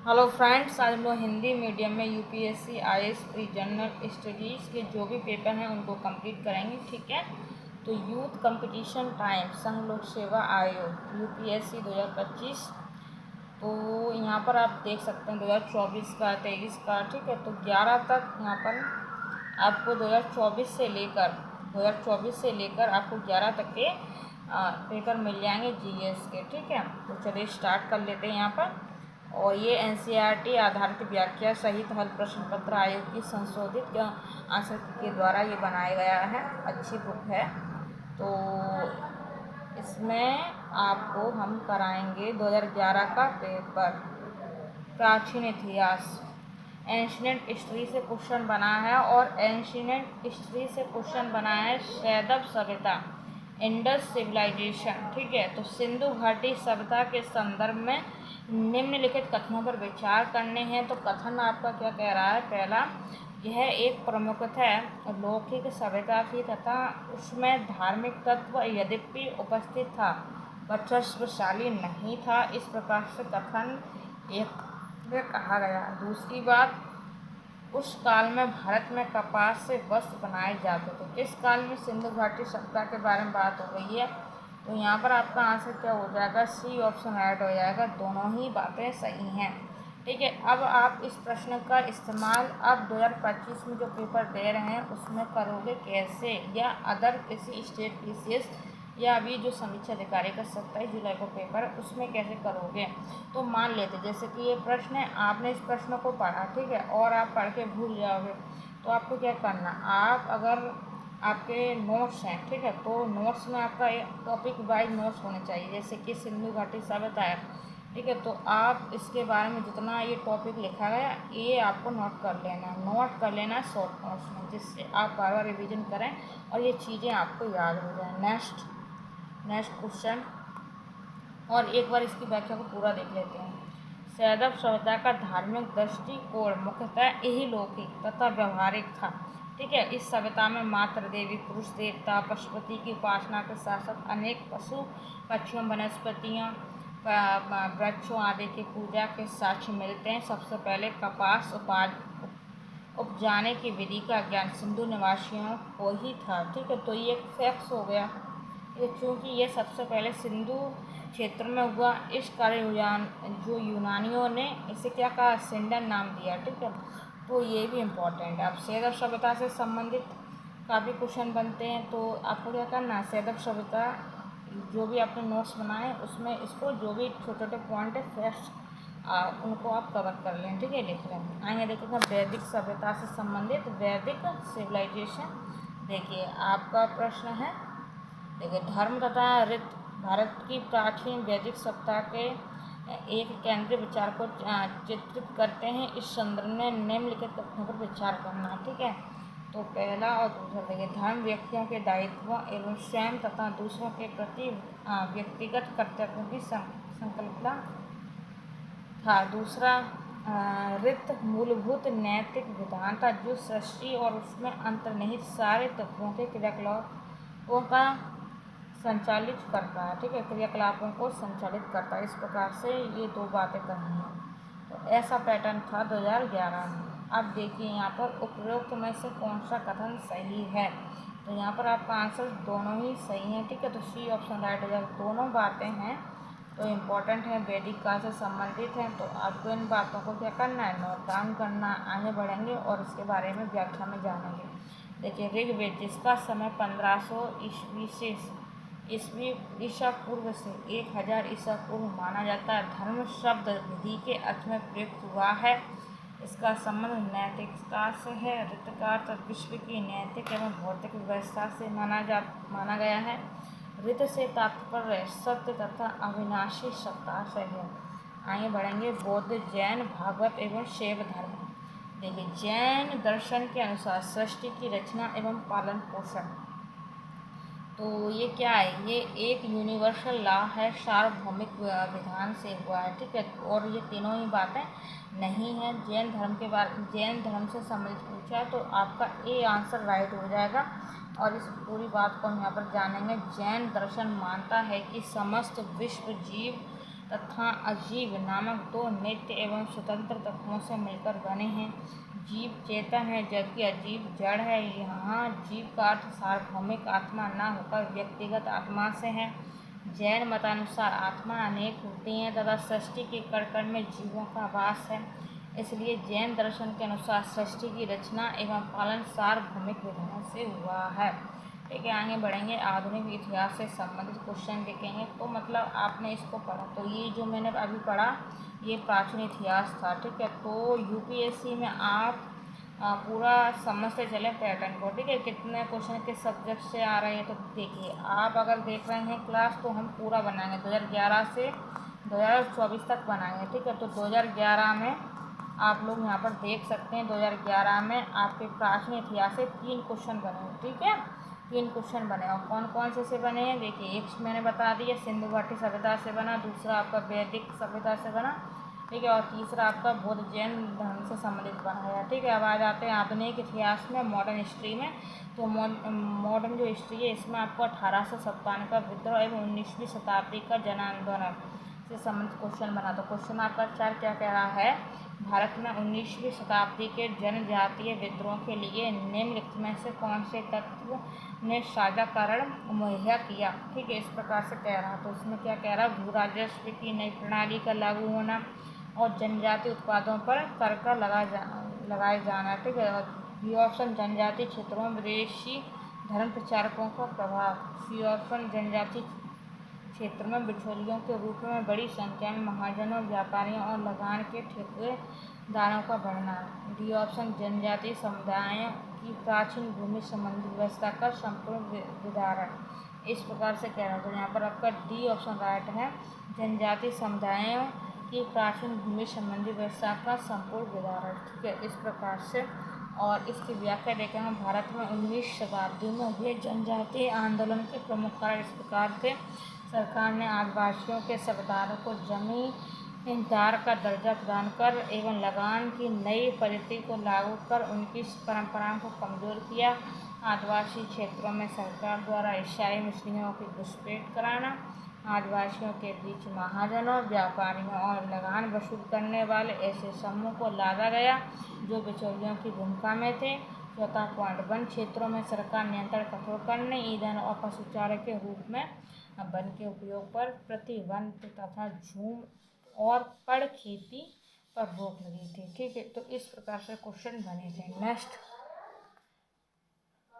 Hello friends, आज हम लोग हिंदी मीडियम में UPSC IAS pre general studies के जो भी पेपर हैं उनको कंप्लीट करेंगे। ठीक है, तो यूथ कंपटीशन टाइम संघ लोक सेवा आयोग यूपीएससी 2025। तो यहाँ पर आप देख सकते हैं 2024 का 23 का। ठीक है, तो 11 तक यहाँ पर आपको 2024 से लेकर आपको 11 तक के पेपर मिल जाएंगे जीएस के। ठीक है, तो चलिए स्टार्ट कर लेते हैं यहाँ पर। और ये एनसीईआरटी आधारित व्याख्या सहित हल प्रश्न पत्र आयोग की संशोधित आंसर के द्वारा ये बनाया गया है। अच्छी बुक है। तो इसमें आपको हम कराएंगे 2011 का पेपर प्राचीन इतिहास। एंशिएंट हिस्ट्री से क्वेश्चन बना है और एंशिएंट हिस्ट्री से क्वेश्चन बना है सैदव सभ्यता, इंडस सिविलाइजेशन। ठीक है, तो सिंधु घाटी सभ्यता के संदर्भ में निम्नलिखित कथनों पर विचार करने हैं। तो कथन आपका क्या कह रहा है? पहला, यह एक प्रमुखतः लौकिक सभ्यता थी तथा उसमें धार्मिक तत्व यद्यपि उपस्थित था वर्चस्वशाली नहीं था। इस प्रकार से कथन एक में कहा गया। दूसरी बात, उस काल में भारत में कपास से वस्त्र बनाए जाते थे। इस काल में सिंधु घाटी सभ्यता के बारे में बात हो रही है। तो यहाँ पर आपका आंसर क्या हो जाएगा? सी ऑप्शन ऐड हो जाएगा। दोनों ही बातें सही हैं। ठीक है, अब आप इस प्रश्न का इस्तेमाल अब 2025 में जो पेपर दे रहे हैं उसमें करोगे कैसे, या अदर किसी स्टेट पीसीएस या अभी जो समीक्षा अधिकारी का 27 जुलाई को पेपर है उसमें कैसे करोगे। तो मान लेते जैसे कि ये प्रश्न है, आपने इस प्रश्न को पढ़ा, ठीक है, और आप पढ़ के भूल जाओगे तो आपको क्या करना, आप अगर आपके नोट्स हैं, ठीक है, तो नोट्स में आपका टॉपिक वाइज नोट्स होने चाहिए। जैसे कि सिंधु घाटी सभ्यता है, ठीक है, तो आप इसके बारे में जितना ये टॉपिक लिखा गया ये आपको नोट कर लेना है शॉर्ट नोट्स में, जिससे आप बार बार रिवीजन करें और ये चीज़ें आपको याद हो जाएं। नेक्स्ट क्वेश्चन, और एक बार इसकी व्याख्या को पूरा देख लेते हैं। सैदव सभ्यता का धार्मिक दृष्टिकोण मुख्यतः यही लौकिक तथा व्यवहारिक था। ठीक है, इस सभ्यता में मात्र देवी, पुरुष, देवता, पशुपति की उपासना के साथ साथ अनेक पशु पक्षियों, वनस्पतियों, वृक्षों आदि की पूजा के साक्ष्य मिलते हैं। सबसे पहले कपास उपजाने की विधि का ज्ञान सिंधु निवासियों को ही था। ठीक है, तो ये एक फैक्ट्स हो गया। ये चूँकि ये सबसे पहले सिंधु क्षेत्र में हुआ, इस कारण जो यूनानियों ने इसे क्या कहा, सिंडन नाम दिया। ठीक है, तो ये भी इम्पोर्टेंट है। अब सैदव सभ्यता से संबंधित काफ़ी क्वेश्चन बनते हैं, तो आपको क्या करना है, सैदव सभ्यता जो भी आपने नोट्स बनाए उसमें इसको जो भी छोटे छोटे पॉइंट है फैक्ट्स उनको आप कवर कर लें। ठीक है, लिख लें। आइए देखिएगा वैदिक सभ्यता से संबंधित वैदिक सिविलाइजेशन। देखिए आपका प्रश्न है, देखिए धर्म तथा रीत भारत की प्राचीन वैदिक सभ्यता के एक केंद्रीय विचार को चित्रित करते हैं। इस संदर्भ में निम्नलिखित तथ्यों पर विचार करना। ठीक है, तो पहला और दूसरा देखिए, धर्म व्यक्तियों के दायित्व एवं स्वयं तथा दूसरों के प्रति व्यक्तिगत कर्तव्यों की संकल्पना था। दूसरा, रीत मूलभूत नैतिक विधान था जो सृष्टि और उसमें अंतर्निहित सारे तत्वों के क्रियाकलापों का संचालित करता है। ठीक है, क्रियाकलापों को संचालित करता है। इस प्रकार से ये दो बातें करनी हैं। तो ऐसा पैटर्न था 2011 में। अब देखिए यहाँ पर उपरोक्त में से कौन सा कथन सही है। तो यहाँ पर आपका आंसर दोनों ही सही है। ठीक है, तो सी ऑप्शन राइट हो जाएगा। दोनों बातें हैं तो इम्पोर्टेंट है, वैदिक काल से संबंधित हैं, तो आपको इन बातों को क्या करना है, नोट डाउन करना। आगे बढ़ेंगे और इसके बारे में व्याख्या में जानेंगे। देखिए ऋग्वेद, जिसका समय 1500 ईसा पूर्व से 1000 ईसा पूर्व माना जाता है, धर्म शब्द विधि के अर्थ में प्रयुक्त हुआ है। इसका संबंध नैतिकता से है। ऋत का अर्थ विश्व की नैतिक एवं भौतिक व्यवस्था से माना गया है। ऋत से तात्पर्य सत्य तथा अविनाशी सत्ता से है। आगे बढ़ेंगे, बौद्ध, जैन, भागवत एवं शैव धर्म। देखिए जैन दर्शन के अनुसार सृष्टि की रचना एवं पालन पोषण, तो ये क्या है, ये एक यूनिवर्सल लॉ है, सार्वभौमिक विधान से हुआ है। ठीक है, और ये तीनों ही बातें नहीं हैं। जैन धर्म से संबंधित पूछा है तो आपका ए आंसर राइट हो जाएगा। और इस पूरी बात को हम यहाँ पर जानेंगे। जैन दर्शन मानता है कि समस्त विश्व जीव तथा अजीव नामक दो नित्य एवं स्वतंत्र तत्वों से मिलकर बने हैं। जीव चेतन है जबकि अजीव जड़ है। यहाँ जीव का अर्थ सार्वभौमिक आत्मा न होकर व्यक्तिगत आत्मा से है। जैन मतानुसार आत्मा अनेक होती हैं तथा सृष्टि के कण कण में जीवों का वास है। इसलिए जैन दर्शन के अनुसार सृष्टि की रचना एवं पालन सार्वभौमिक विधान से हुआ है। ठीक है, आगे बढ़ेंगे। आधुनिक इतिहास से संबंधित क्वेश्चन देखेंगे। तो मतलब आपने इसको पढ़ा, तो ये जो मैंने अभी पढ़ा ये प्राचीन इतिहास था। ठीक है, तो यूपीएससी में आप पूरा समझते चले पैटर्न को। ठीक है, कितने क्वेश्चन किस सब्जेक्ट से आ रहे हैं। तो देखिए, आप अगर देख रहे हैं क्लास तो हम पूरा बनाएंगे 2011 से 2024 तक बनाएंगे। ठीक है, तो 2011 में आप लोग यहाँ पर देख सकते हैं 2011 में आपके प्राचीन इतिहास से 3 क्वेश्चन बने। ठीक है, 3 क्वेश्चन बने और कौन कौन से बने हैं देखिए। एक मैंने बता दिया सिंधु घाटी सभ्यता से बना, दूसरा आपका वैदिक सभ्यता से बना, ठीक है, और तीसरा आपका बौद्ध जैन धर्म से संबंधित बना है। ठीक है, अब आ जाते हैं आधुनिक इतिहास में, मॉडर्न हिस्ट्री में। तो मॉडर्न जो हिस्ट्री है इसमें आपको 1857 का विद्रोह एवं 19वीं शताब्दी का जन आंदोलन से संबंधित क्वेश्चन बना। तो क्वेश्चन आपका 4 क्या कह रहा है, भारत में 19वीं शताब्दी के जनजातीय विद्रोह के लिए निम्नलिखित में से कौन से तत्व ने साझाकरण मुहैया किया। ठीक है, इस प्रकार से कह रहा। तो इसमें क्या कह रहा है, भू राजस्व की नई प्रणाली का लागू होना और जनजातीय उत्पादों पर कर का लगाए जाना। ठीक है, और बी ऑप्शन जनजातीय क्षेत्रों में विदेशी धर्म प्रचारकों का प्रभाव। सी ऑप्शन जनजातीय क्षेत्र में बिचौलियों के रूप में बड़ी संख्या में महाजनों, व्यापारियों और लगान के ठेकेदारों का बढ़ना। डी ऑप्शन जनजातीय समुदायों की प्राचीन भूमि संबंधी व्यवस्था का संपूर्ण विदारण। इस प्रकार से कह रहा हूँ। तो यहाँ पर आपका डी ऑप्शन राइट है, जनजातीय समुदायों की प्राचीन भूमि संबंधी व्यवस्था का संपूर्ण विदारण। ठीक है, इस प्रकार से। और इसकी व्याख्या देखेंगे। भारत में 19वीं शताब्दी में हुए जनजातीय आंदोलन के प्रमुख कारण इस प्रकार थे। सरकार ने आदिवासियों के सरदारों को जमींदार का दर्जा प्रदान कर एवं लगान की नई पद्धति को लागू कर उनकी परंपराओं को कमजोर किया। आदिवासी क्षेत्रों में सरकार द्वारा ईसाई मुस्लिमों की घुसपैठ कराना, आदिवासियों के बीच महाजनों, व्यापारियों और लगान वसूल करने वाले ऐसे समूह को लादा गया जो बिचौलियों की भूमिका में थे। चौथा पॉइंट, वन क्षेत्रों में सरकार नियंत्रण कठोर करने, ईंधन और पशुचारे के रूप में वन के उपयोग पर प्रतिबंध तथा झूम और पड़ खेती पर रोक लगी थी। ठीक है, तो इस प्रकार से क्वेश्चन बने थे। नेक्स्ट